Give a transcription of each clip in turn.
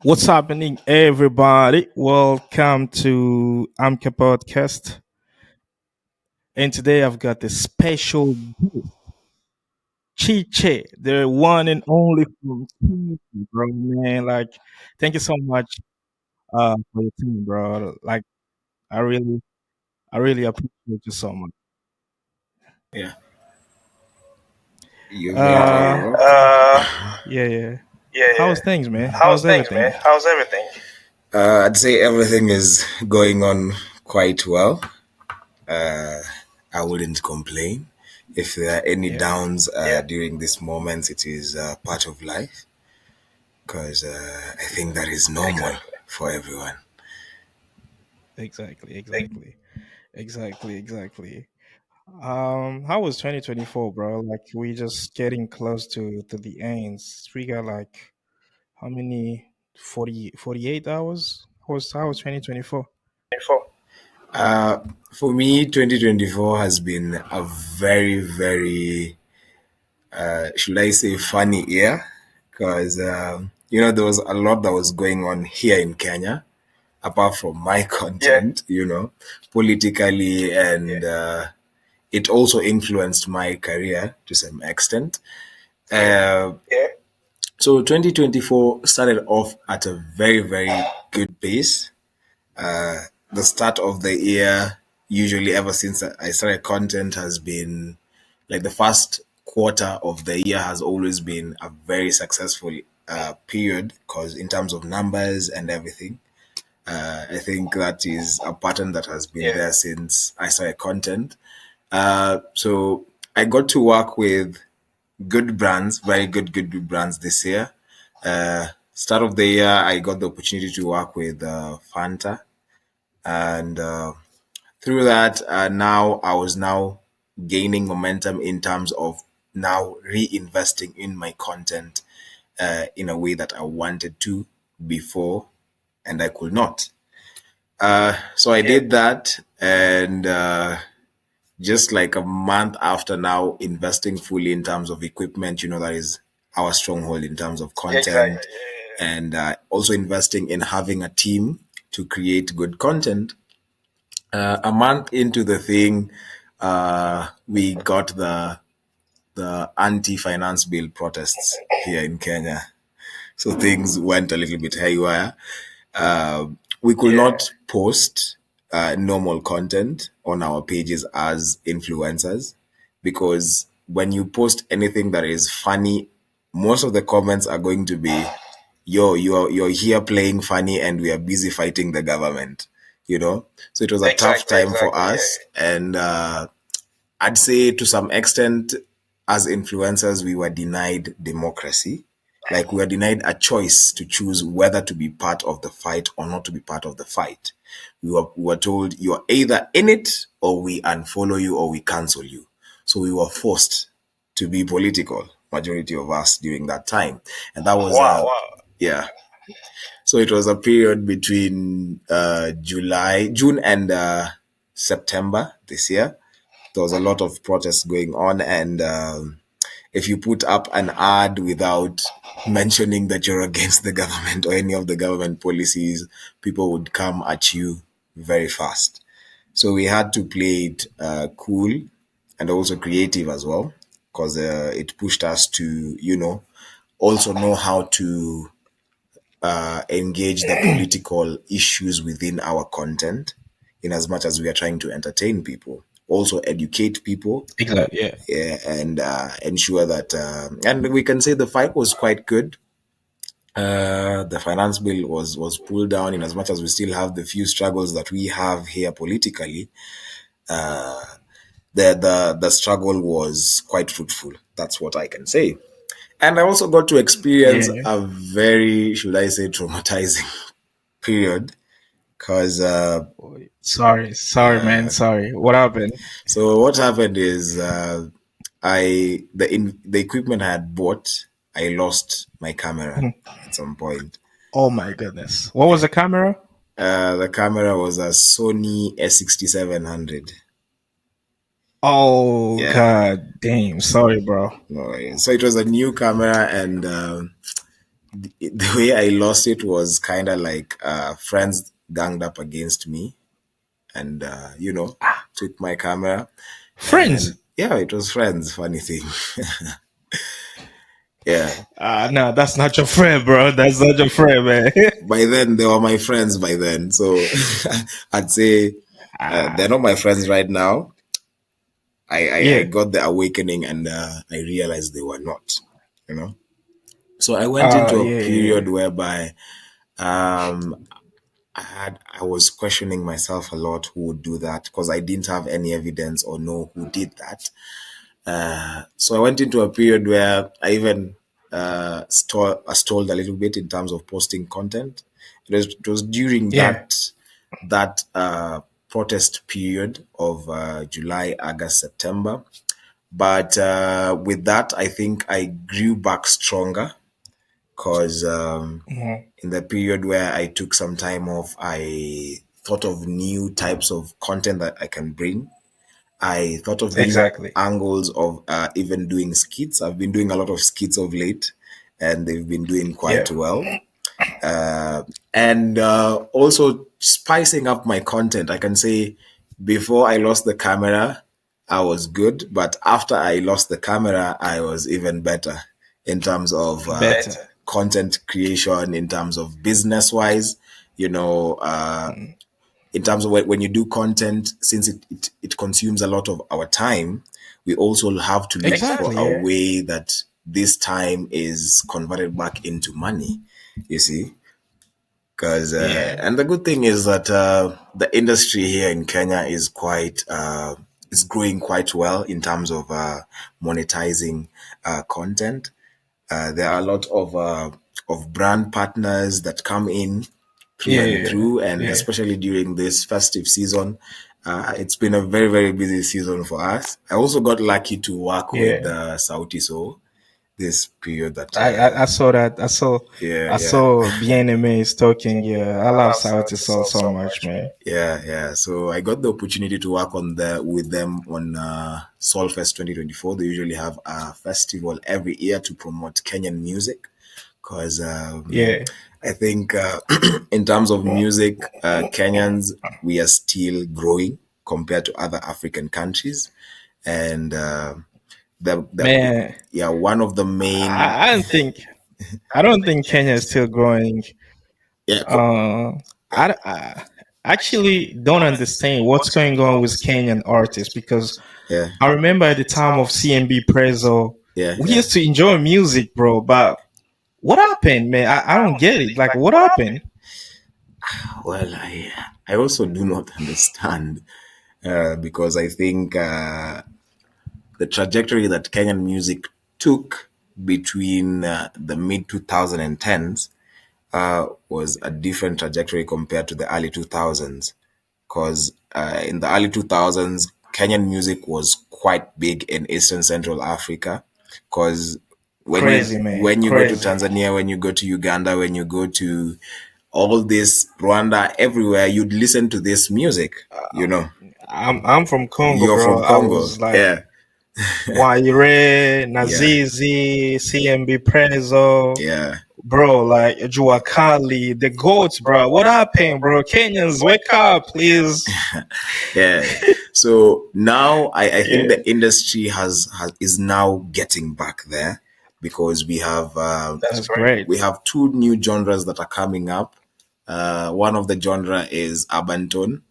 What's happening, everybody? Welcome to Amka Podcast. And today I've got a special guest, Chiche, the one and only from Kenya, bro, man. Thank you so much for your team, bro. I really, I really appreciate you so much. Yeah, you're very Uh, welcome. yeah, yeah. Yeah, How's yeah. things, man? How's How's things, man? everything? How's everything? I'd say everything is going on quite well. Uh, I wouldn't complain. If there are any Yeah, downs during this moment, it is part of life because I think that is normal for everyone. exactly, exactly, exactly. How was 2024, bro? Like we just getting close to the ends. We got like how many 48 hours? How was 2024? 24. Uh, for me, 2024 has been a very, very should I say, funny year because there was a lot that was going on here in Kenya, apart from my content, politically, and it also influenced my career to some extent. Yeah. So 2024 started off at a very, very good pace. The start of the year, usually ever since I started content, has been like the first quarter of the year has always been a very successful period because in terms of numbers and everything, I think that is a pattern that has been there since I started content. So I got to work with good brands, very good brands this year. Start of the year, I got the opportunity to work with Fanta, and through that, now I was now gaining momentum in terms of now reinvesting in my content in a way that I wanted to before, and I could not. So I did that, and just like a month after now, investing fully in terms of equipment, that is our stronghold in terms of content. Exactly. And also investing in having a team to create good content. A month into the thing, we got the anti-finance bill protests here in Kenya. So things went a little bit haywire. We could not post normal content on our pages as influencers because when you post anything that is funny, most of the comments are going to be, "Yo, you're here playing funny, and we are busy fighting the government." So it was a tough time for us, and I'd say to some extent, as influencers, we were denied democracy. Like we were denied a choice to choose whether to be part of the fight or not to be part of the fight. We were told you are either in it or we unfollow you or we cancel you. So we were forced to be political, majority of us during that time. And that was, yeah. So it was a period between June and September this year. There was a lot of protests going on, and if you put up an ad without mentioning that you're against the government or any of the government policies, people would come at you very fast. So we had to play it cool and also creative as well, because it pushed us to, also know how to engage the political issues within our content in as much as we are trying to entertain people, also educate people, Exactly. Yeah. yeah, and ensure that, and we can say the fight was quite good. The finance bill was pulled down in as much as we still have the few struggles that we have here politically. The struggle was quite fruitful. That's what I can say. And I also got to experience Yeah. a very, should I say, traumatizing period because Sorry, man. Sorry. What happened? so what happened is the equipment I had bought, I lost my camera Mhm. at some point. Oh my goodness. What was the camera? The camera was a Sony S6700. Oh Yeah, god damn. Sorry, bro. no, so it was a new camera, and the way I lost it was kind of like friends ganged up against me and took my camera. Friends. And yeah, it was friends. Funny thing. Yeah. No, that's not your friend, bro. That's not your friend, man. By then, they were my friends. By then, so I'd say they're Ah, not my friends right now. I yeah. got the awakening and I realized they were not. You know. So I went into a Yeah, yeah, period whereby um, I was questioning myself a lot who would do that because I didn't have any evidence or know who did that. So I went into a period where I even stalled a little bit in terms of posting content. It was during yeah, that protest period of July, August, September. But with that, I think I grew back stronger because yeah. in the period where I took some time off, I thought of new types of content that I can bring. I thought of new Exactly. angles of even doing skits. I've been doing a lot of skits of late, and they've been doing Yeah. quite well. And also spicing up my content. I can say before I lost the camera, I was good, but after I lost the camera, I was even better in terms of Better. content creation, in terms of business wise. You know, in terms of when you do content, since it consumes a lot of our time, we also have to look for Exactly. a Yeah. way that this time is converted back into money, you see. Because Yeah. and the good thing is that the industry here in Kenya is growing quite well in terms of monetizing content. There are a lot of brand partners that come in through and Yeah. through, and Yeah. especially during this festive season, it's been a very very busy season for us. I also got lucky to work with Yeah. Sauti Sol this period that I saw that. I saw yeah, I yeah. saw BNMA is talking. Yeah. I love Sauti Soul so much, man. Yeah, yeah. So I got the opportunity to work on the with them on Soulfest 2024. They usually have a festival every year to promote Kenyan music because Yeah. I think in terms of music, Kenyans we are still growing compared to other African countries, and the Man, yeah one of the main I don't think I don't think Kenya is still growing. yeah Uh, I actually don't understand what's going on with Kenyan artists because yeah I remember at the time of CMB Prezo, yeah we yeah. used to enjoy music, bro. But what happened, man? I don't get it. Like, what happened? Well, I also do not understand because I think the trajectory that Kenyan music took between the mid 2010s was a different trajectory compared to the early 2000s. Because in the early 2000s, Kenyan music was quite big in Eastern Central Africa. Because Crazy, man. when you go to Crazy. Tanzania, when you go to Uganda, when you go to all this Rwanda, everywhere, you'd listen to this music. You know, I'm from Congo, you're bro. from I Congo, was like yeah, Waire, yeah, Nazizi, CMB Prezo, yeah. bro. Like Juakali, the goats, bro. What happened, bro? Kenyans, wake up, please. Yeah. So now I think Yeah, the industry has is now getting back there because that's great. we have two new genres that are coming up. One of the genre is urban tone.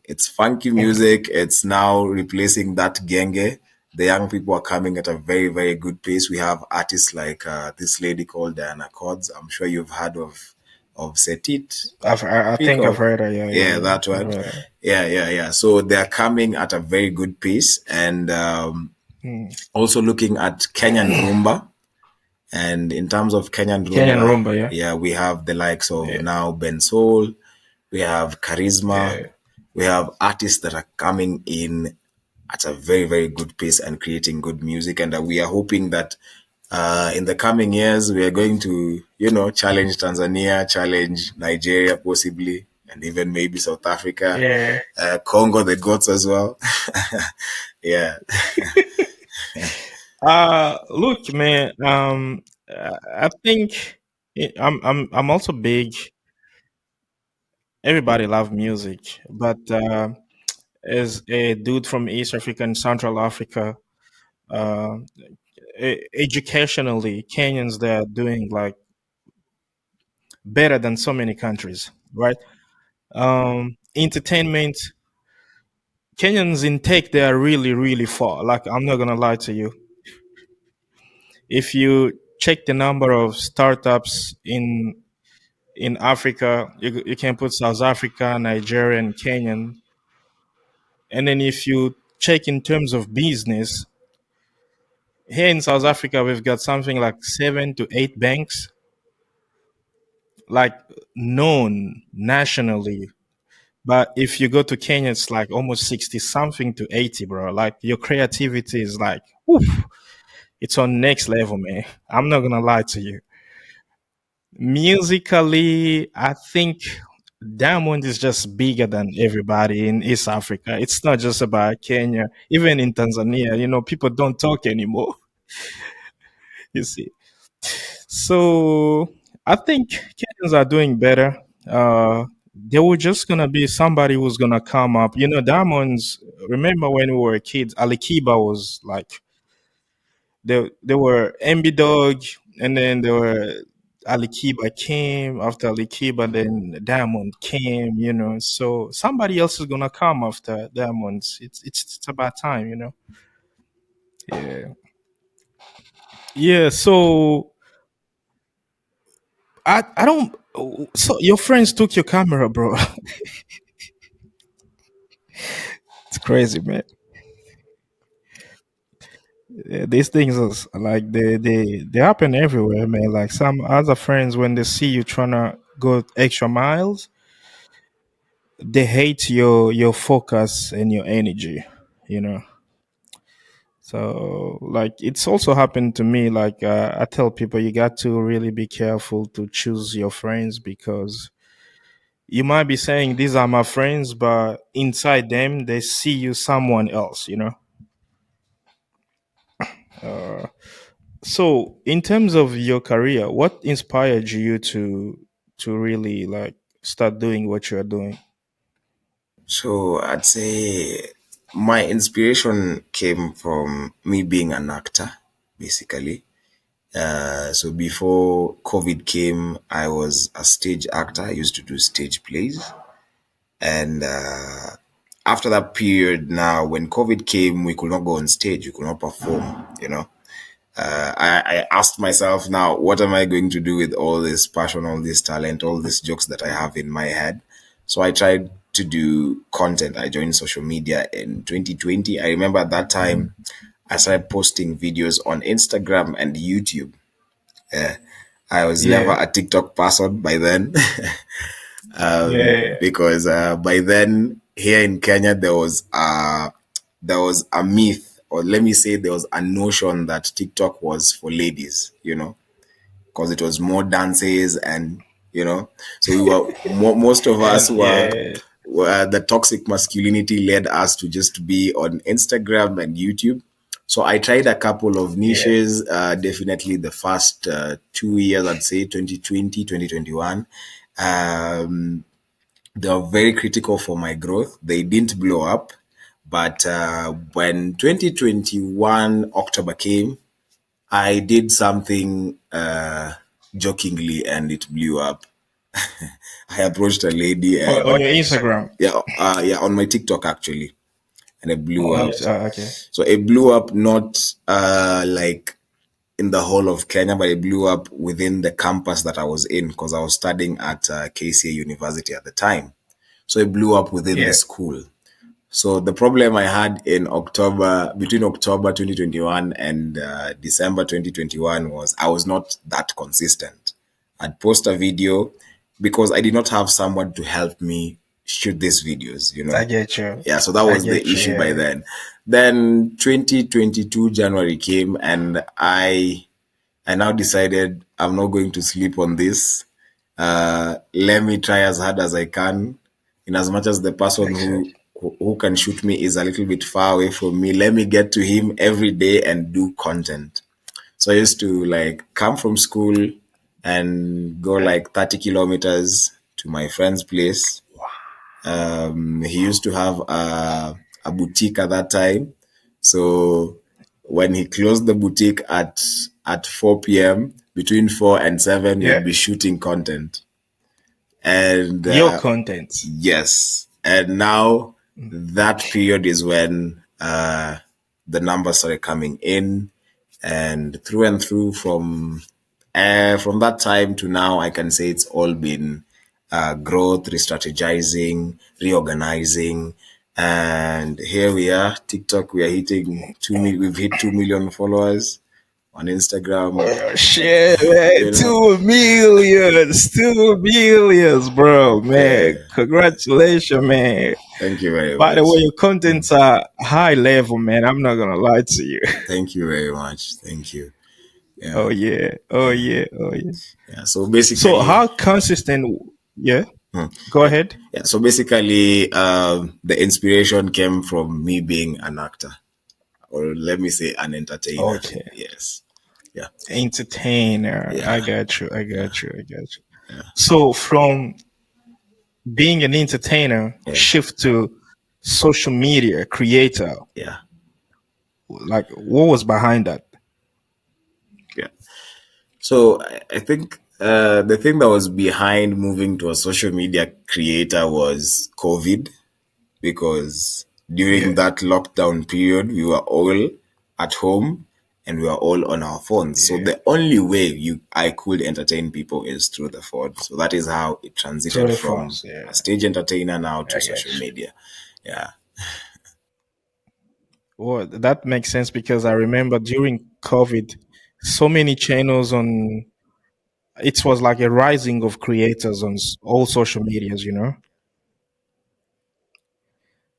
It's funky music. It's now replacing that genge. The young people are coming at a very very good pace. We have artists like this lady called Diana Cords. I'm sure you've heard of Setit. I Speak think I've of. heard that. Yeah, yeah, Yeah, yeah. that I've one. heard that. Yeah, yeah, yeah. So they're coming at a very good pace, and Hmm. also looking at Kenyan rumba. And in terms of Kenyan Kenyan rumba, rumba, yeah, yeah, we have the likes of yeah, now Ben Soul, we have Charisma, yeah. we have artists that are coming in at a very, very good pace and creating good music. And we are hoping that in the coming years, we are going to, challenge Tanzania, challenge Nigeria possibly, and even maybe South Africa, Yeah. Congo, the goats as well. Yeah, Look, man. I think I'm also big. Everybody love music, but as a dude from East Africa and Central Africa, uh, educationally, Kenyans they are doing like better than so many countries, right? Entertainment, Kenyans in tech they are really really far. Like I'm not gonna lie to you. If you check the number of startups in Africa, you can put South Africa, Nigeria, and Kenyan. And then if you check in terms of business, here in South Africa, we've got something like 7 to 8 banks, like known nationally. But if you go to Kenya, it's like almost 60 something to 80, bro. Like your creativity is like, woof, it's on next level, man. I'm not gonna lie to you. Musically, I think Diamond is just bigger than everybody in East Africa. It's not just about Kenya. Even in Tanzania, people don't talk anymore. You see. So I think Kenyans are doing better. There was just gonna be somebody who's gonna come up. Diamonds. Remember when we were kids, Ali Kiba was like there were MB Dog, and then there were Ali Kiba came after Ali Kiba, then Diamond came. So somebody else is gonna come after Diamonds. It's about time. Yeah. Yeah. So I don't. So your friends took your camera, bro. It's crazy, man. Yeah, these things is like they happen everywhere, man. Like some other friends, when they see you trying to go extra miles, they hate your focus and your energy. You know. So like it's also happened to me. Like I tell people, you got to really be careful to choose your friends because you might be saying these are my friends, but inside them they see you someone else. So, in terms of your career, what inspired you to really like start doing what you're doing? So I'd say my inspiration came from me being an actor, basically. So before COVID came, I was a stage actor. I used to do stage plays. And after that period, now when COVID came, we could not go on stage, we could not perform. I asked myself now, what am I going to do with all this passion, all this talent, all these jokes that I have in my head? So I tried to do content. I joined social media in 2020. I remember at that time I started posting videos on Instagram and YouTube. I was never Yeah, a TikTok person by then. yeah. Because by then here in Kenya there was a myth, or let me say there was a notion that TikTok was for ladies, because it was more dances and so we were most of us And were, yeah, the toxic masculinity led us to just be on Instagram and YouTube. So I tried a couple of yeah. niches, definitely the first 2 years, I'd say 2020, 2021. Um, they were very critical for my growth. They didn't blow up. But when 2021 October came, I did something jokingly and it blew up. I approached a lady On, and on your Instagram. yeah, on my TikTok actually, and it blew On up. your, okay. So it blew up not like in the whole of Kenya, but it blew up within the campus that I was in because I was studying at KCA University at the time. So it blew up within the Yeah. school. So the problem I had in October, between October 2021 and December 2021, was I was not that consistent. I'd post a video because I did not have someone to help me shoot these videos, I get you. Yeah, so that I was the get you. issue by Yeah. then. Then 2022 January came and I now decided I'm not going to sleep on this. Let me try as hard as I can. In as much as the person Makes sense. who can shoot me is a little bit far away from me, let me get to him every day and do content. So I used to like come from school, and go like 30 kilometers to my friend's place. He used to have a boutique at that time. So when he closed the boutique at 4 p.m., between 4 and 7, Yeah. we'd be shooting content. And Your content. yes. And now that period is when the numbers started coming in, and through from that time to now, I can say it's all been growth, re-strategizing, reorganizing, and here we are. TikTok, we are hitting we've hit 2 million followers on Instagram. Oh, shit, man. You know, 2 millions. 2 millions, bro, man. yeah. Congratulations, man. Thank you very By the much. way, your contents are high level, man. I'm not gonna lie to you. Thank you very much. Thank you. Oh Yeah, yeah. Oh yeah. Oh yeah. yeah. So So basically, how consistent? Yeah. hmm, Go yeah, ahead. yeah. So basically, the inspiration came from me being an actor, or let me say, an entertainer. Okay. Yes. Yeah. Entertainer. I Yeah. got you. I Yeah. got you. I got you. Yeah. So from being an entertainer, Yeah. shift to social media creator. Yeah. Like, what was behind that? Yeah. So I think the thing that was behind moving to a social media creator was COVID, because during Yeah. that lockdown period, we were all at home and we were all on our phones. So Yeah. the only way I could entertain people is through the phone. So that is how it Through transited the from phones. Yeah. a stage entertainer now to I got social you. media. Yeah. Well, that makes sense because I remember during COVID, so many channels on it was like a rising of creators on all social medias, you know?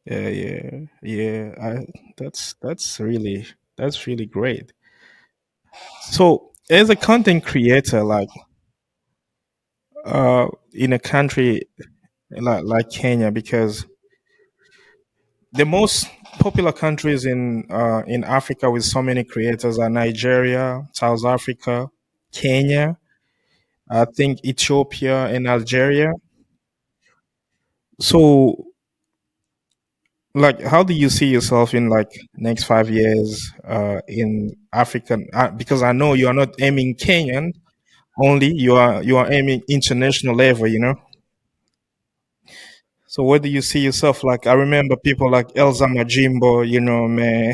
Yeah, yeah, yeah. That's really great. So, as a content creator, like in a country like Kenya, because the most popular countries in Africa with so many creators are Nigeria, South Africa, Kenya, I think Ethiopia and Algeria. So, like, how do you see yourself in like next 5 years in African? Because I know you are not aiming Kenyan only. You are aiming international level. You know. So, where do you see yourself? Like, I remember people like Elsa Majimbo. You know, man.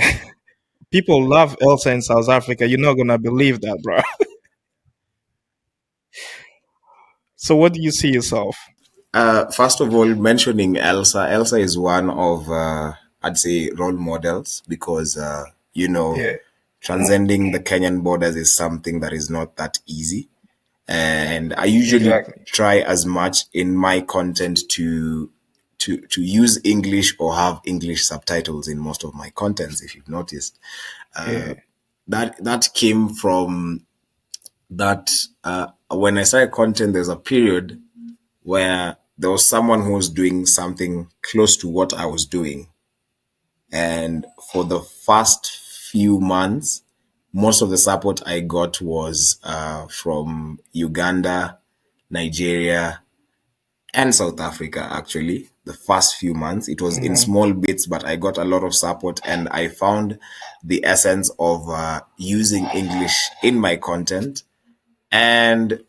People love Elsa in South Africa. You're not gonna believe that, bro. So, what do you see yourself? First of all, mentioning Elsa is one of, I'd say, role models, because, Yeah, transcending the Kenyan borders is something that is not that easy. And I usually exactly. try as much in my content to use English or have English subtitles in most of my contents. If you've noticed, Yeah, that came from that when I started content, there's a period where there was someone who was doing something close to what I was doing, and for the first few months, most of the support I got was from Uganda, Nigeria, and South Africa. Actually, the first few months, it was in hmm small bits, but I got a lot of support, and I found the essence of using English in my content. And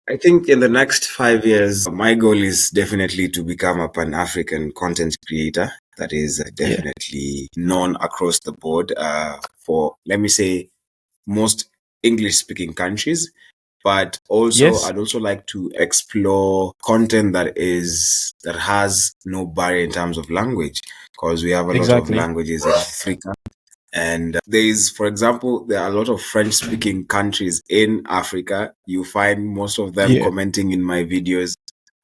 I think in the next 5 years, my goal is definitely to become a Pan African content creator that is yeah. definitely known across the board for, let me say, most English speaking countries. But also, Yes, I'd also like to explore content that has no barrier in terms of language, because we have a lot of exactly. languages in Africa. And there is, for example, there are a lot of French speaking countries in Africa. You find most of them Yeah. commenting in my videos,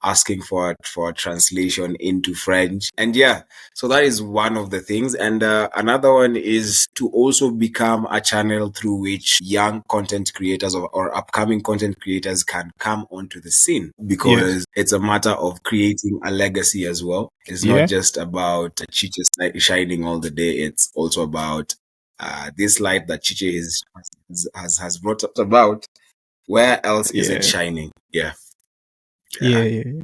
asking for a translation into French. And yeah, so that is one of the things. And another one is to also become a channel through which young content creators or upcoming content creators can come onto the scene, Yes. because it's a matter of creating a legacy as well. It's not Yeah. just about Chiche shining all the day. It's also about this light that Chiche has brought about Where else is it Yeah. shining? Yeah. Yeah. Yeah. Yeah.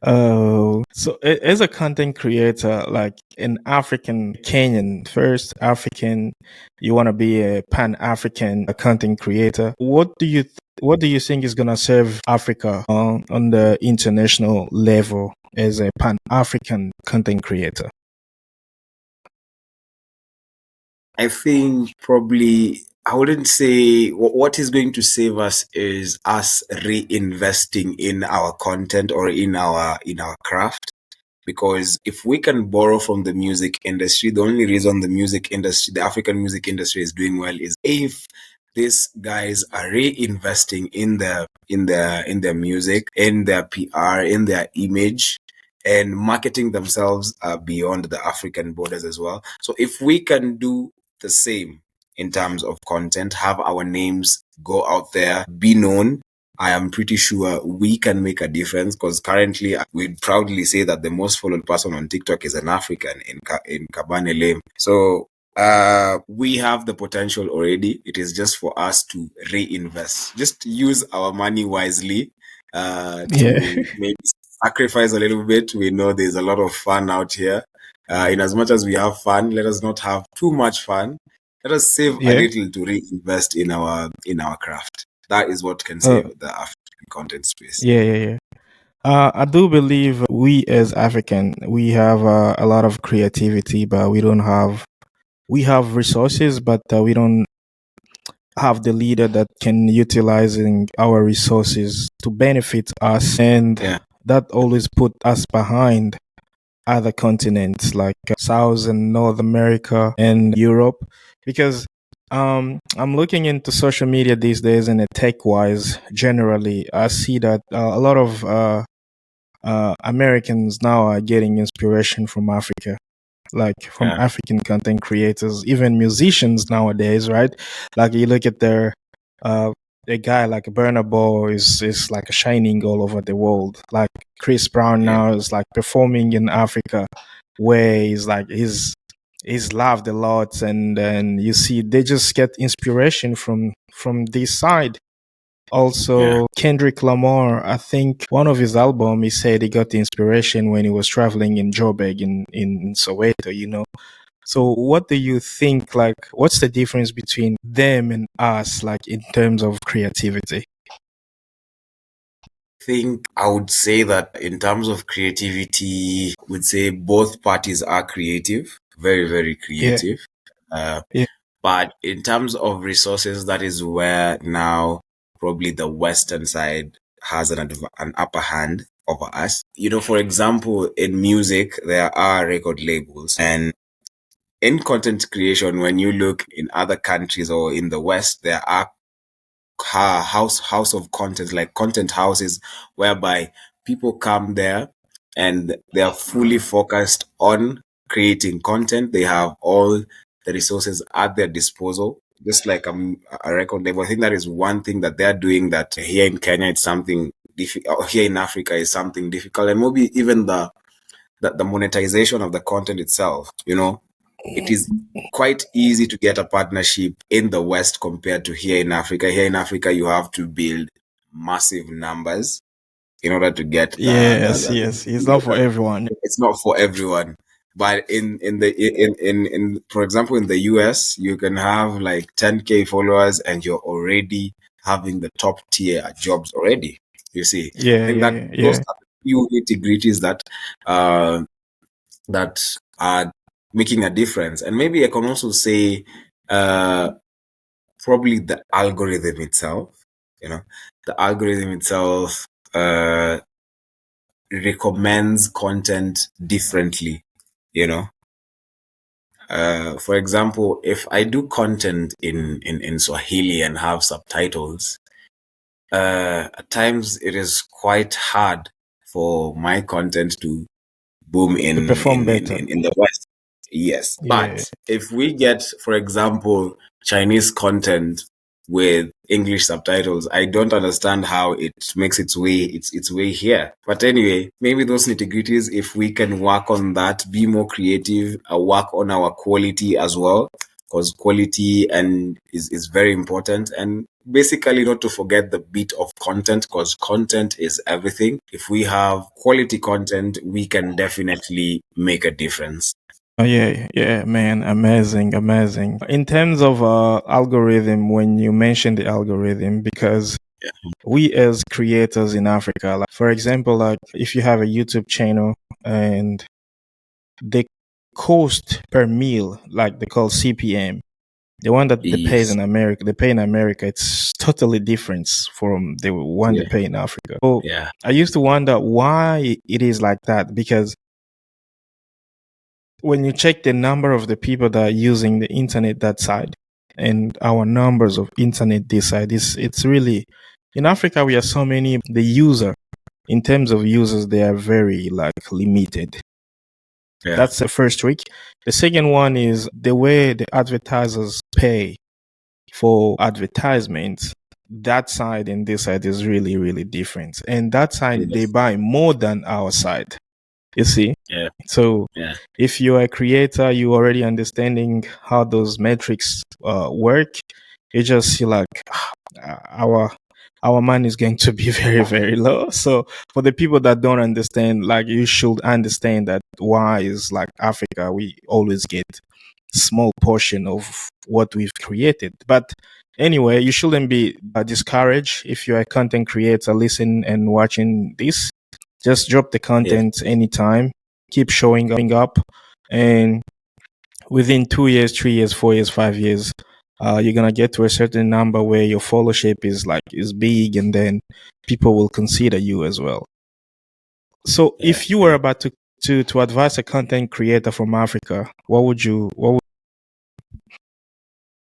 Oh, so as a content creator, like an African Kenyan, first African, you want to be a Pan African content creator. What do you think is gonna serve Africa on the international level as a Pan African content creator? I think probably I wouldn't say what is going to save us is us reinvesting in our content or in our craft. Because if we can borrow from the music industry, the only reason the music industry, the African music industry is doing well is if these guys are reinvesting in their music, in their PR, in their image, and marketing themselves beyond the African borders as well. So if we can do the same in terms of content, have our names go out there, be known, I am pretty sure we can make a difference because currently we'd proudly say that the most followed person on TikTok is an African in Kabane Lame. So we have the potential already. It is just for us to reinvest, just use our money wisely, Yeah, to maybe sacrifice a little bit. We know there's a lot of fun out here. In as much as we have fun, let us not have too much fun. Let us save a yeah. little to reinvest in our craft. That is what can Uh, save the African content space. yeah, yeah, yeah. I do believe we as African, we have a lot of creativity, but we have resources, but we don't have the leader that can utilizing our resources to benefit us, and Yeah, that always put us behind other continents like South and North America and Europe, because I'm looking into social media these days, and tech wise generally I see that a lot of Americans now are getting inspiration from Africa, like from yeah, African content creators, even musicians nowadays, right? Like you look at their uh a guy like Burna Boy is like shining all over the world. Like Chris Brown yeah, now is like performing in Africa, where he's loved a lot, and then you see they just get inspiration from this side. yeah. Also, Kendrick Lamar, I think one of his album, he said he got the inspiration when he was traveling in Joburg in Soweto, you know. So what do you think, like, what's the difference between them and us, like, in terms of creativity? I think I would say that in terms of creativity, would say both parties are creative, very, very Yeah, creative. Uh, yeah, but in terms of resources, that is where now probably the Western side has an upper hand over us. You know, for example, in music, there are record labels, and in content creation, when you look in other countries or in the West, there are house of content, like content houses, whereby people come there and they are fully focused on creating content. They have all the resources at their disposal, just like a record label. I think that is one thing that they're doing that here in Kenya, it's something difficult. Here in Africa is something difficult, and maybe even the monetization of the content itself. You know, it is quite easy to get a partnership in the West compared to here in Africa. Here in Africa, you have to build massive numbers in order to get yes, yes. It's not for everyone. it's not for everyone. But in for example in the US, you can have like 10K followers and you're already having the top tier jobs already. You see, I Yeah, think yeah, that yeah, those yeah. are the few nitty-gritties uh, that are making a difference. And maybe I can also say uh, probably the algorithm itself, you know, the algorithm itself recommends content differently, you know. For example, if I do content in Swahili and have subtitles, at times it is quite hard for my content to boom To perform better. in the West. Yes. Yeah, But if we get, for example, Chinese content with English subtitles, I don't understand how it makes its way here. But anyway, maybe those nitty gritties, if we can work on that, be more creative, work on our quality as well, because quality and is very important. And basically not to forget the bit of content, because content is everything. If we have quality content, we can definitely make a difference. Oh yeah, yeah, man, amazing, amazing. In terms of algorithm, when you mention the algorithm, because Yeah. we as creators in Africa, like for example, like if you have a YouTube channel and the cost per meal, like they call CPM, the one that they pay Yes. in America, it's totally different from the one they Yeah. pay in Africa. So Yeah. I used to wonder why it is like that, because when you check the number of the people that are using the internet that side and our numbers of internet this side, it's really, in Africa we are so many, the user, in terms of users, they are very like limited. Yeah. That's the first trick. The second one is the way the advertisers pay for advertisements. That side and this side is really, really different. And that side, they Yes. buy more than our side. You see? Yeah. So Yeah. if you're a creator, you already understanding how those metrics work. You just see like our our money is going to be very, very low. So for the people that don't understand, like you should understand that why is like Africa, we always get small portion of what we've created. But anyway, you shouldn't be discouraged if you're a content creator, listen and watching this. Just drop the Yes. content anytime. Keep showing up, and within 2 years, 3 years, 4 years, 5 years, you're gonna get to a certain number where your followership is big, and then people will consider you as well. So, Yeah. if you were Yeah. about to advise a content creator from Africa, what would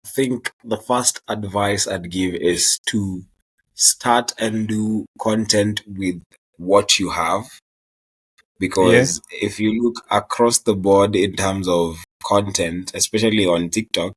I think the first advice I'd give is to start and do content with what you have, yeah, because if you look across the board in terms of content, especially on TikTok,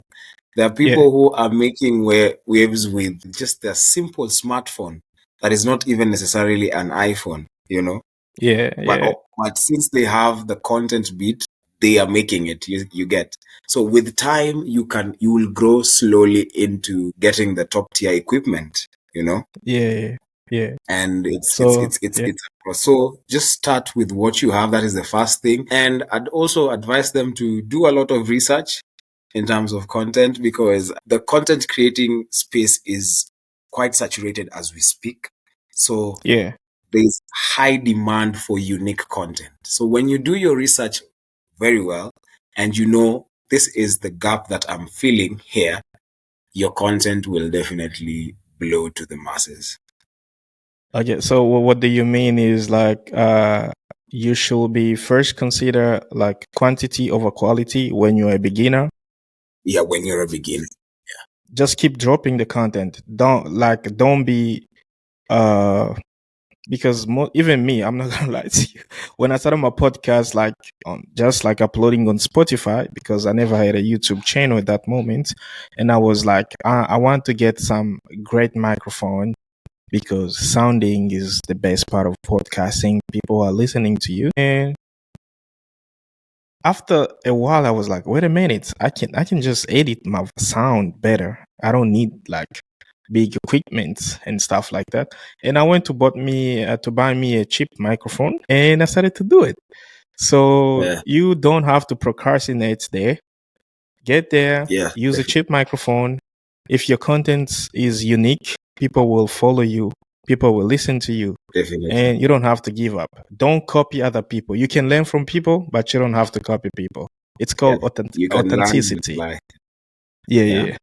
there are yeah, people who are making waves with just a simple smartphone that is not even necessarily an iPhone, you know. yeah, But yeah, but since they have the content bit, they are making it. You get. So with time, you will grow slowly into getting the top tier equipment, you know. yeah, yeah. And So yeah, so just start with what you have. That is the first thing. And I'd also advise them to do a lot of research in terms of content, because the content creating space is quite saturated as we speak. So yeah. there's high demand for unique content. So when you do your research very well and you know this is the gap that I'm filling here, your content will definitely blow to the masses. Okay, so what do you mean is like you should be first consider like quantity over quality when you're a beginner. Yeah, when you're a beginner. Just keep dropping the content. Don't be uh because even me, I'm not gonna lie to you. When I started my podcast, like on just like uploading on Spotify, because I never had a YouTube channel at that moment, and I was like, I want to get some great microphone because sounding is the best part of podcasting. People are listening to you, and after a while, I was like, wait a minute, I can just edit my sound better. I don't need like big equipment and stuff like that. And I went to buy me a cheap microphone, and I started to do it. So Yeah, you don't have to procrastinate there. Get there, yeah, use a cheap microphone. If your content is unique, people will follow you. People will listen to you, definitely. and you don't have to give up. Don't copy other people. You can learn from people, but you don't have to copy people. It's Yeah, called you can learn on the authenticity. fly. Yeah, yeah, Yeah, yeah. yeah,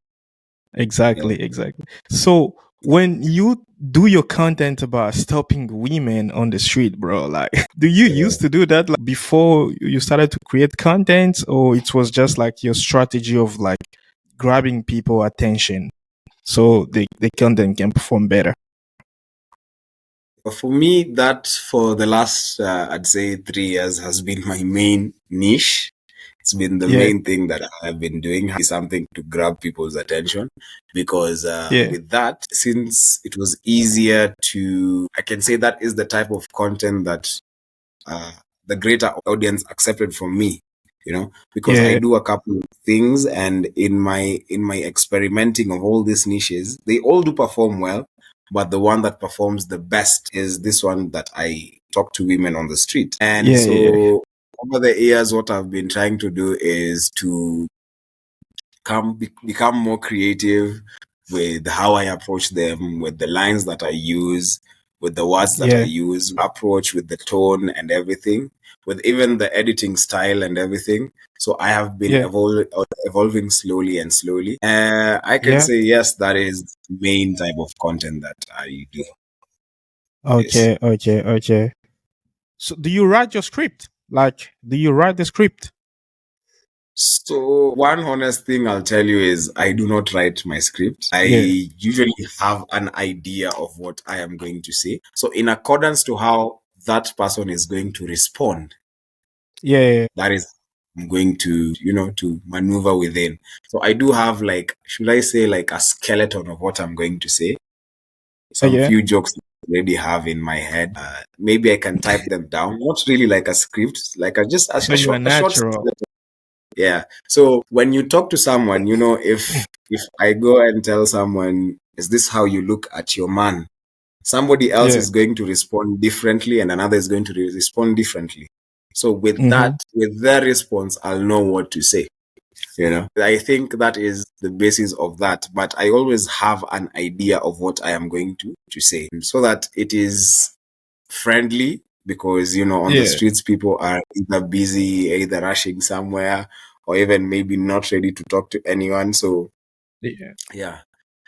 Exactly, exactly. So when you do your content about stopping women on the street, bro, like, do you yeah. used to do that like before you started to create content, or it was just like your strategy of like grabbing people attention so the content can perform better? But for me, that for the last, I'd say 3 years has been my main niche. It's been the Yeah, main thing that I've been doing, is something to grab people's attention. Because yeah, with that, since it was easier to, I can say that is the type of content that uh, the greater audience accepted from me. because I Yeah. do a couple of things, and in my experimenting of all these niches, they all do perform well, but the one that performs the best is this one that I talk to women on the street. And Yeah. Yeah. so over the years, what I've been trying to do is to become more creative with how I approach them, with the lines that I use, with the words that I Yeah. use, approach with the tone and everything, with even the editing style and everything. So I have been Yeah. evolving slowly and slowly. I can Yeah. say yes, that is the main type of content that I do. Yes. Okay. Okay. Okay. So, do you write your script? Like, do you write the script? So one honest thing I'll tell you is I do not write my script. I Yeah. usually have an idea of what I am going to say. So in accordance to how that person is going to respond, Yeah. Yeah. that is I'm going to, to maneuver within. So I do have, like, should I say, like a skeleton of what I'm going to say. Some Yeah. few jokes that I already have in my head. Maybe I can type them down. Not really like a script, like So you are a short natural. yeah. So when you talk to someone, if I go and tell someone, is this how you look at your man? Somebody else Yeah. is going to respond differently and another is going to respond differently. So with Mm-hmm. that, with their response, I'll know what to say. I think that is the basis of that. But I always have an idea of what I am going to say so that it is friendly, because on the Yeah. streets people are either busy, either rushing somewhere, or even maybe not ready to talk to anyone. So Yeah. yeah,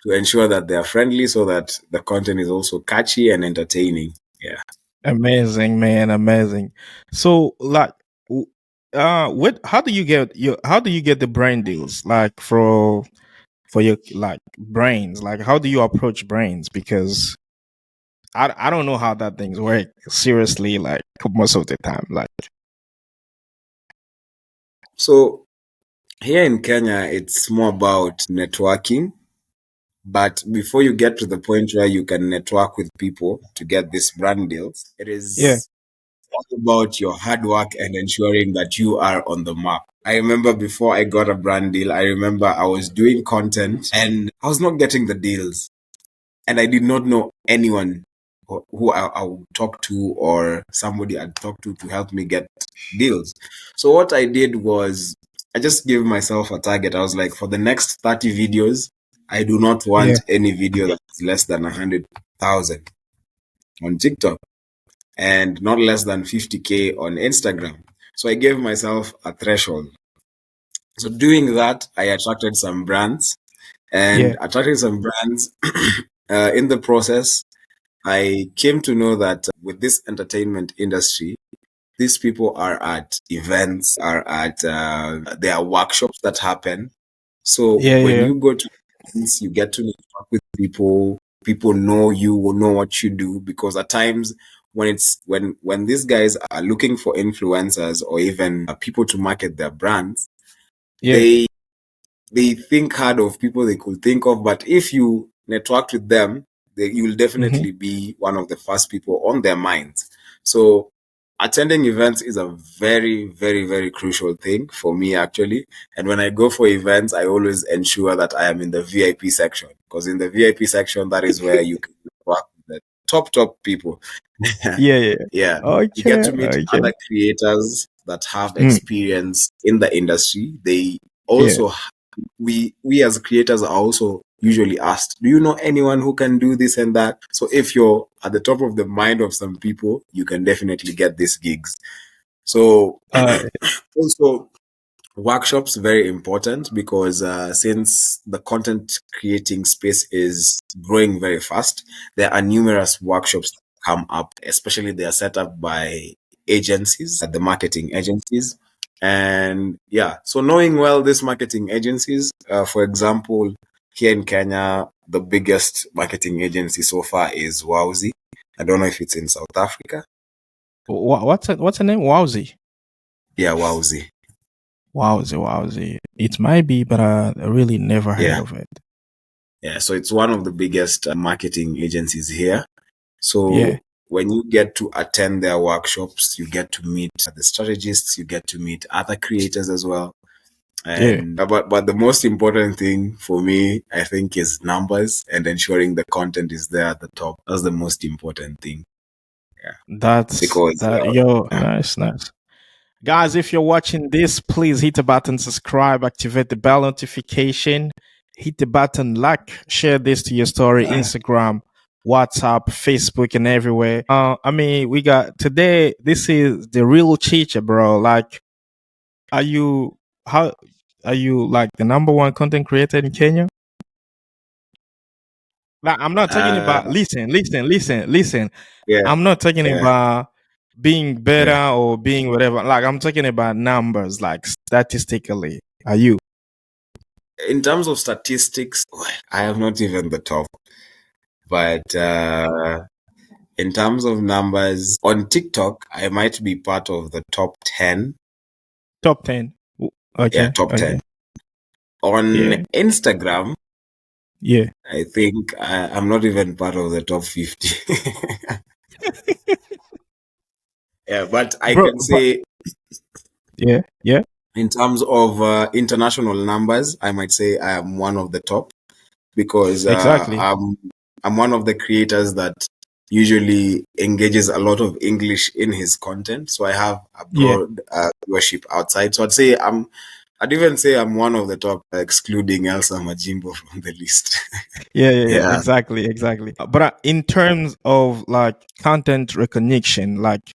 to ensure that they are friendly so that the content is also catchy and entertaining. Yeah. Amazing, man. Amazing. So, like, what? How do you get the brand deals? Like, for your like brains. Like, how do you approach brains? Because I don't know how that things work. Seriously, like most of the time, like. So here in Kenya, it's more about networking. But before you get to the point where you can network with people to get these brand deals, it Yeah. is all about your hard work and ensuring that you are on the map. I remember before I got a brand deal, I remember I was doing content and I was not getting the deals. And I did not know anyone who I would talk to, or somebody I'd talk to help me get deals. So what I did was I just gave myself a target. I was like, for the next 30 videos, I do not Yeah. want any video that is less than 100,000 on TikTok and not less than 50K on Instagram. So I gave myself a threshold. So doing that, I attracted some brands, Yeah. and attracting some brands in the process, I came to know that with this entertainment industry, these people are at events, are at there are workshops that happen. So Yeah. when Yeah. you go to events, you get to talk with people. People know you, will know what you do, because at times when these guys are looking for influencers or even people to market their brands, Yeah. they they think hard of people they could think of, but if you network with them, you will Mm-hmm. definitely be one of the first people on their minds. So attending events is a very, very, very crucial thing for me, actually. And when I go for events, I always ensure that I am in the VIP section, because in the VIP section, that is where you can work with the top people. Yeah. Yeah. Yeah, you get Okay. to meet Okay. other creators that have Mm. experience in the industry. They Yeah. also we as creators are also usually asked, do you know anyone who can do this and that? So if you're at the top of the mind of some people, you can definitely get these gigs. So Uh. also workshops very important, because since the content creating space is growing very fast, there are numerous workshops that come up, especially they are set up by agencies, the marketing agencies. And yeah, so knowing well these marketing agencies, for example, here in Kenya, the biggest marketing agency so far is Wowzy. I don't know if it's in South Africa. What's the name? Wowzy. Yeah, Wowzy. Wowzy. Wowzy. It might be, but I really never heard Yeah. of it. Yeah, so it's one of the biggest marketing agencies here. Yeah. So when you get to attend their workshops, you get to meet the strategists, you get to meet other creators as well. Yeah. And but the most important thing for me, I think, is numbers and ensuring the content is there at the top. That's the most important thing. Yeah, That's because that. Yo, yeah, nice, nice. Guys, if you're watching this, please hit the button, subscribe, activate the bell notification, hit the button like, share this to your story, Instagram, WhatsApp, Facebook, and everywhere. I mean, we got today. This is the real teacher, bro. Like, are you how are you like the number one content creator in Kenya? Like, I'm not talking uh, about listen. yeah, I'm not talking yeah, about being better yeah. or being whatever. Like, I'm talking about numbers, like statistically. Are you? In terms of statistics, I am not even the top. But in terms of numbers on TikTok, I might be part of the top 10. Top 10. Yeah, Okay. top Okay. 10. On Yeah. Instagram, Yeah. I think I'm not even part of the top 50. Yeah, but I Bro, can but say yeah. Yeah. in terms of international numbers, I might say I am one of the top because Exactly. I'm one of the creators that usually engages a lot of English in his content. So I have a Yeah. broad viewership outside. So I'd even say I'm one of the top, excluding Elsa Majimbo from the list. Yeah. Yeah, Exactly. But in terms of like content recognition, like,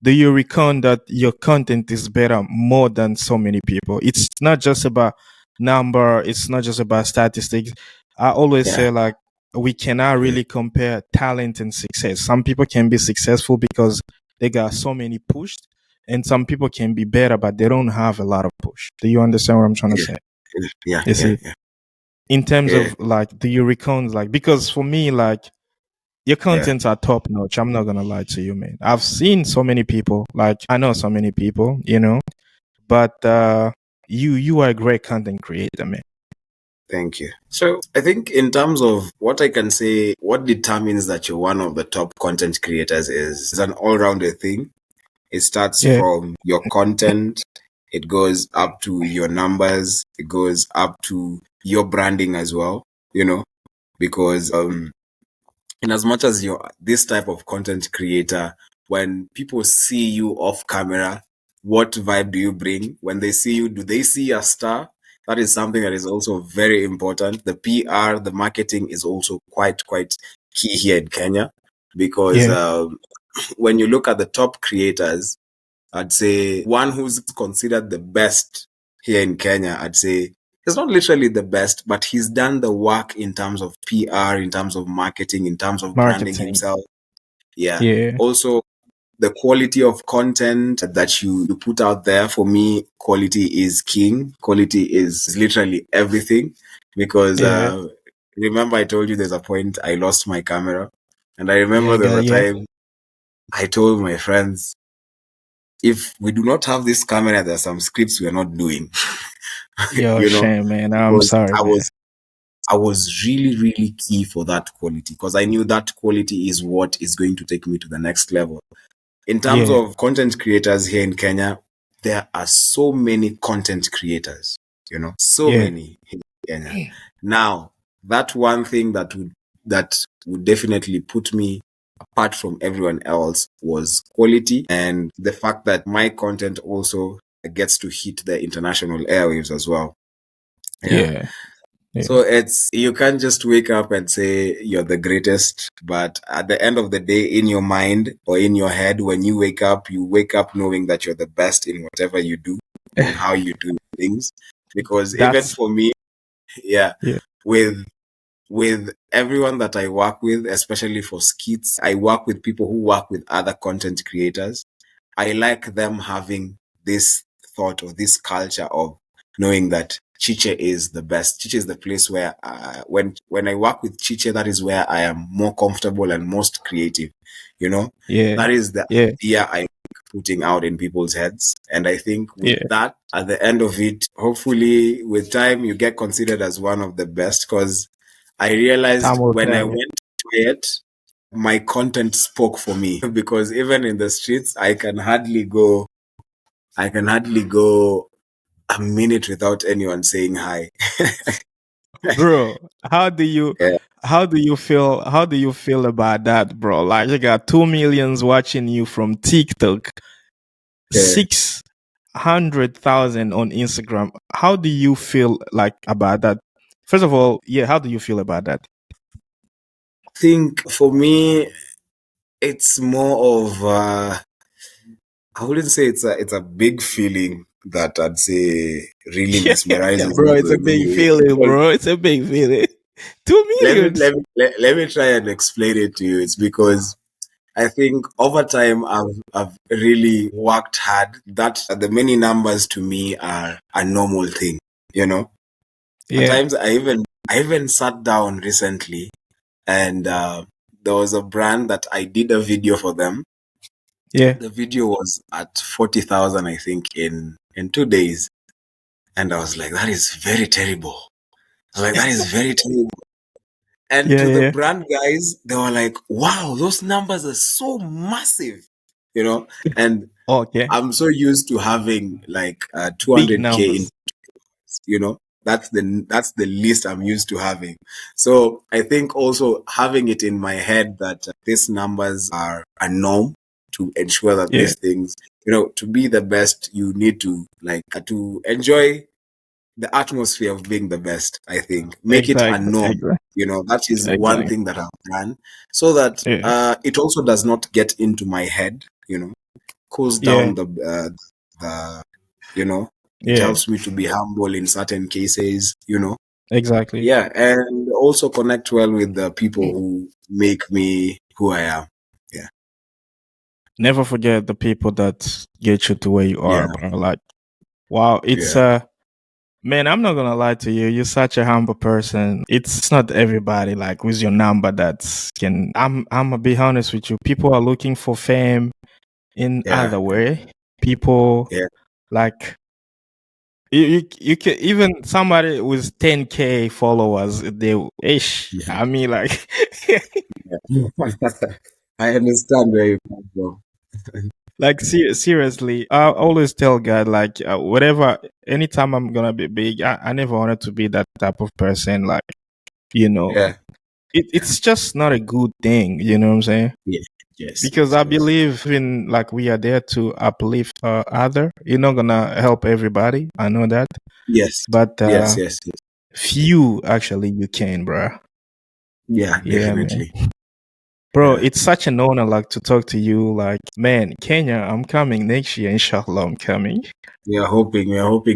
do you reckon that your content is better more than so many people? It's not just about number, it's not just about statistics. I always yeah, say, like, we cannot yeah, really compare talent and success. Some people can be successful because they got so many pushed, and some people can be better but they don't have a lot of push. Do you understand what I'm trying to yeah, say? yeah, You yeah, see, yeah, in terms yeah, of like, do you reckon, like, because for me, like, your yeah. contents are top notch. I'm not gonna lie to you, man. I've seen so many people, like, I know so many people, but you are a great content creator, man. Thank you. So I think in terms of what I can say, what determines that you're one of the top content creators is an all-rounded thing. It starts Yeah, from your content, it goes up to your numbers, it goes up to your branding as well, because in as much as you're this type of content creator, when people see you off camera, what vibe do you bring? When they see you, do they see a star? That is something that is also very important. The PR, the marketing is also quite key here in Kenya because yeah, when you look at the top creators, I'd say one who's considered the best here in Kenya, I'd say he's not literally the best, but he's done the work in terms of PR, in terms of marketing, in terms of branding marketing. himself. Yeah. Yeah, Also, the quality of content that you put out there, for me, quality is king. Quality is literally everything because yeah, remember I told you there's a point I lost my camera. And I remember yeah, there was a yeah, time I told my friends, if we do not have this camera, there are some scripts we are not doing, Yo, you know, shame, man. I'm because sorry, man. I was really key for that quality because I knew that quality is what is going to take me to the next level. In terms Yeah, of content creators here in Kenya, there are so many content creators, so yeah, many in Kenya. Now, that one thing that would definitely put me apart from everyone else was quality and the fact that my content also gets to hit the international airwaves as well. Yeah. yeah, yeah, So you can't just wake up and say you're the greatest, but at the end of the day, in your mind or in your head, when you wake up knowing that you're the best in whatever you do and how you do things. Because even that's for me, yeah, yeah, with everyone that I work with, especially for skits, I work with people who work with other content creators. I like them having this thought or this culture of knowing that Chiche is the best. Chiche is the place where when I work with Chiche, that is where I am more comfortable and most creative. You know, yeah, that is the yeah, idea I'm putting out in people's heads. And I think with yeah. that, at the end of it, hopefully with time, you get considered as one of the best because I Time realized will when I tell, man. went quiet, my content spoke for me because even in the streets, I can hardly go a minute without anyone saying hi. Bro, how do you Yeah, how do you feel about that, bro? Like you got 2 millions watching you from TikTok, yeah. 600,000 on Instagram. How do you feel like about that? First of all, yeah, how do you feel about that? I think for me, it's more of I wouldn't say it's a big feeling that I'd say really Yeah, mesmerizes bro, it's a big me. feeling, bro. It's a big feeling. Two Let me millions. let me let me try and explain it to you. It's because I think over time I've really worked hard that the many numbers to me are a normal thing. You know, at Yeah, times I even sat down recently and there was a brand that I did a video for them. yeah. The video was at 40,000, I think, in 2 days, and I was like, that is very terrible. I was like, that is very terrible. And Yeah, to the yeah. brand guys, they were like, wow, those numbers are so massive, you know? And Okay. I'm so used to having like Big 200K in, numbers. you know, that's the least I'm used to having. So I think also having it in my head that these numbers are a norm to ensure that Yeah, these things, to be the best, you need to like to enjoy the atmosphere of being the best. I think make it a exactly. norm. Exactly. That is one Exactly. thing that I've done, so that Yeah. it also does not get into my head. Cools Yeah. down the you know. It Yeah. helps me to be humble in certain cases. Exactly. Yeah, and also connect well with the people who make me who I am. Yeah, Never forget the people that get you to where you are, yeah, bro. Like, wow, it's yeah, man, I'm not gonna lie to you. You're such a humble person. It's not everybody like with your number that can. I'm gonna be honest with you. People are looking for fame in yeah, other way. People yeah, like you can even somebody with 10K followers. They ish. yeah. I mean, like. Yeah. I understand where you come from. Like seriously, I always tell God like whatever. Anytime I'm gonna be big, I never wanted to be that type of person. Like you know, Yeah, yeah, it's just not a good thing. You know what I'm saying? yeah. Yes, Because yes, I yes. believe in like we are there to uplift other. You're not gonna help everybody. I know that, Yes, but yes, yes, yes. few actually you can, bro. Yeah, Yeah, man. definitely. Bro, Yeah. it's such an honor like to talk to you. Like, man, Kenya, I'm coming next year. Inshallah, I'm coming. We are hoping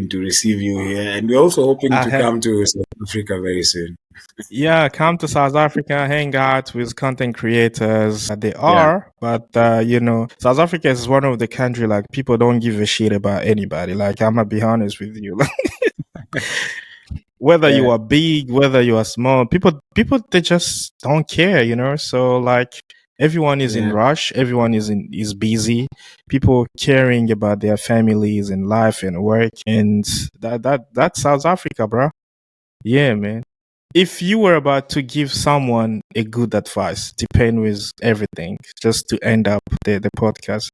to receive you here, and we're also hoping I to have. come to South Africa very soon. Yeah, come to South Africa, hang out with content creators. They Yeah, are, but South Africa is one of the country like people don't give a shit about anybody. Like I'm gonna be honest with you, whether yeah, you are big, whether you are small, people they just don't care, you know. So like everyone is in yeah. rush, everyone is busy. People caring about their families and life and work, and that's South Africa, bro. Yeah, man. If you were about to give someone a good advice, depend with everything, just to end up the podcast,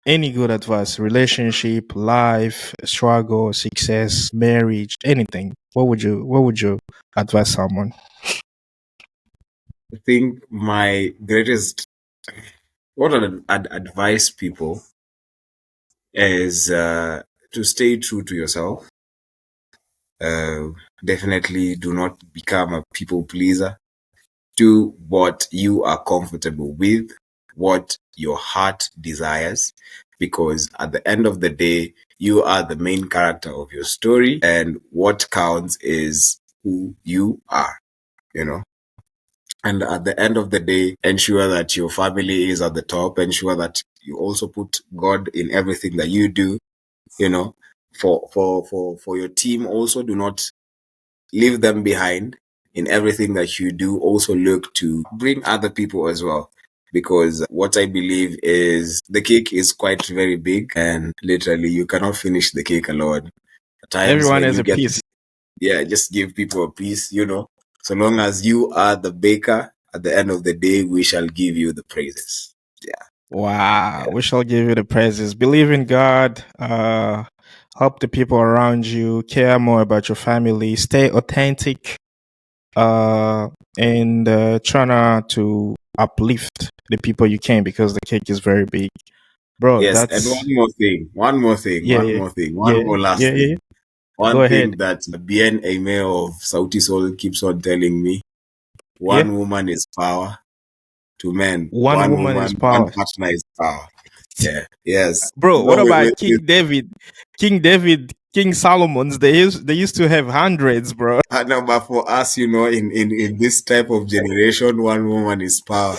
any good advice, relationship, life, struggle, success, marriage, anything, what would you advise someone? I think my greatest what I'd advise people is to stay true to yourself. Uh, Definitely do not become a people pleaser. Do what you are comfortable with, what your heart desires, because at the end of the day, you are the main character of your story, and what counts is who you are, you know. And at the end of the day, ensure that your family is at the top, ensure that you also put God in everything that you do, you know. For your team also, do not leave them behind in everything that you do. Also look to bring other people as well, because what I believe is the cake is quite very big, and literally you cannot finish the cake alone. At times Everyone when has you a get, piece. yeah, just give people a piece, so long as you are the baker, at the end of the day, we shall give you the praises. Yeah. Wow. Yeah. We shall give you the praises. Believe in God. Help the people around you. Care more about your family. Stay authentic. Uh, and try not to uplift the people you can, because the cake is very big, bro. Yes. And That's yeah, yeah, one yeah, more last yeah, yeah. thing. Go One ahead. thing that Bien Aimeo of Sauti Soul keeps on telling me: Yeah. one woman is power to men. One One woman is woman, one power. partner is power. Yeah. Yes. Bro, You what know, about King David? King David, King Solomon's, they used to have hundreds, bro. no, but for us, in this type of generation, one woman is power.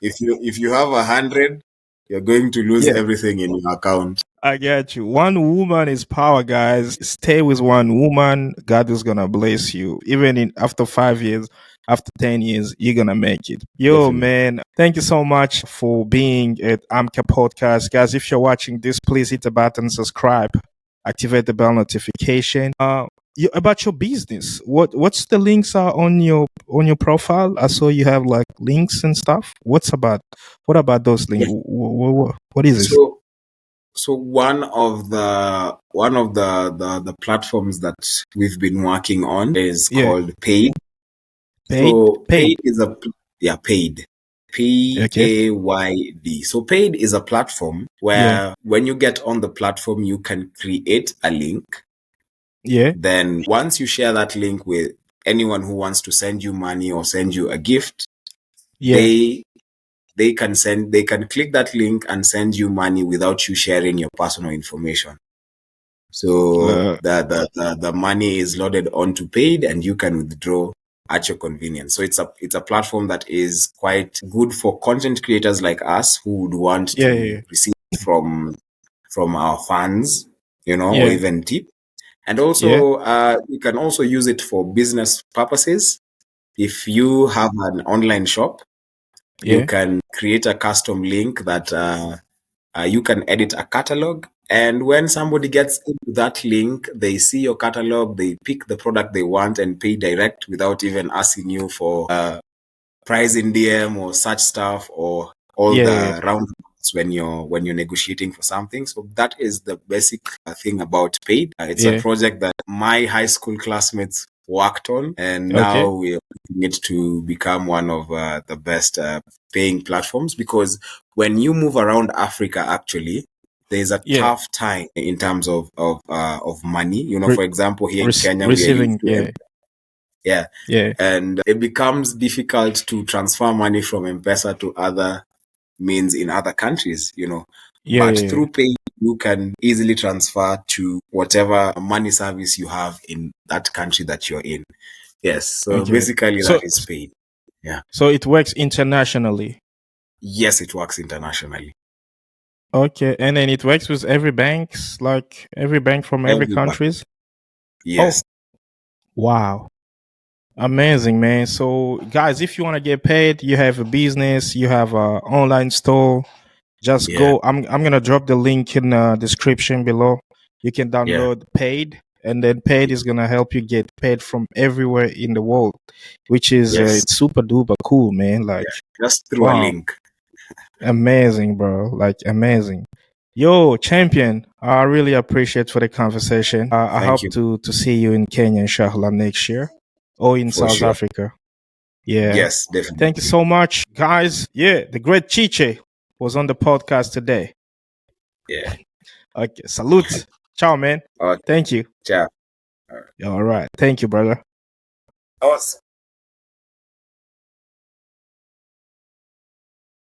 If you have 100, you're going to lose Yeah, everything in your account. I get you. One woman is power, guys. Stay with one woman. God is gonna bless you. Even in after 5 years, after 10 years, you're gonna make it. Yo, Definitely. man, thank you so much for being at Amka Podcast, guys. If you're watching this, please hit the button, subscribe, activate the bell notification. About your business. What's the links are on your profile? I saw you have like links and stuff. What about those links? What is this? So so one of the platforms that we've been working on is Yeah, called Paid. paid, So paid. Paid. Okay. Payd. So Paid is a platform Yeah. where when you get on the platform, you can create a link. Yeah. Then once you share that link with anyone who wants to send you money or send you a gift, Yeah. they can click that link and send you money without you sharing your personal information. So Uh, the money is loaded onto Paid and you can withdraw at your convenience. So it's a platform that is quite good for content creators like us who would want yeah. to Yeah. receive from our fans, or Yeah. even tip. And Yeah. also, you can also use it for business purposes. If you have an online shop, you Yeah. can create a custom link that you can edit a catalog. And when somebody gets into that link, they see your catalog, they pick the product they want and pay direct without even asking you for price in DM or such stuff or all Yeah. Yeah. the roundabouts when you're negotiating for something. So that is the basic thing about Paid. It's a Yeah. project that my high school classmates worked on, and now Okay. we're making it to become one of the best paying platforms, because when you move around Africa, actually, there's a Yeah. tough time in terms of money. Re- For example, here in Kenya, we are used Receiving. to Yeah. yeah, Yeah. and it becomes difficult to transfer money from M-Pesa to other means in other countries. Yeah. But Yeah. through Pay, you can easily transfer to whatever money service you have in that country that you're in. Yes, Yeah. so Okay. basically that So is Paid. Yeah. so it works internationally. Yes, it works internationally. Okay, and then it works with every banks, like every bank from every Everybody. countries. Oh, Yes. wow. Amazing, man. So, guys, if you want to get paid, you have a business, you have a online store, just Yeah. go. I'm gonna drop the link in the description below. You can Yeah. download Paid, and then Paid is gonna help you get paid from everywhere in the world, which is Yes. it's super duper cool, man. Like, Just through a wow, link. amazing, bro. Like, amazing. Yo, champion, I really appreciate for the conversation. I Thank hope you. to see you in Kenya, inshallah, next year, or in For South sure. Africa. Yeah. Yes, Thank you definitely. so much, guys. Yeah, the great Chiche was on the podcast today. Yeah. Okay, salute. Ciao, man. Okay. Thank you. Ciao. All right. Thank you, brother. Awesome.